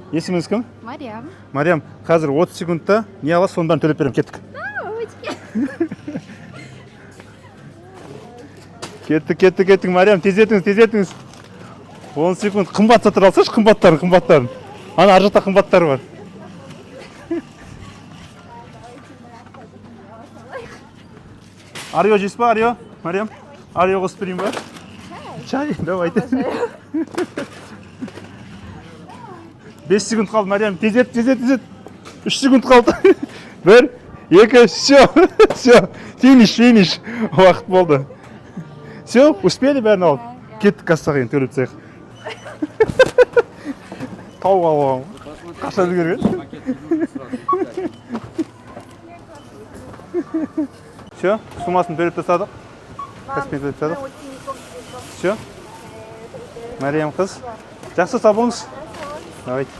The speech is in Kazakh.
Есіміңіз кім? Мариам. Мариам, қазір 30 секундта не аласыз, соның бәрін төлеп беремін, кеттік. Кеттік, Мариам, тездетіңіз. 10 секунд, қымбат сатыр алсашы, қымбаттарын. Ана ар жақта қымбаттары бар. Арио жейсіз ба, Арио? Мариам, Арио қосып берейін ба? Чай, давайте. 5 секунд қалды, Мариам, тездет. 3 секунд қалды. 1, 2, все, финиш. Уақыт болды. Все, успели бәрін алып? Кеттік кассаға енді төлеп тастайық. Тауып алып қаша үлгерген. Все, суммасын төлеп тастадық. Каспен төлеп тастадық. Все. Мариям қыз. Жақсы, сау болыңыз. Давайте.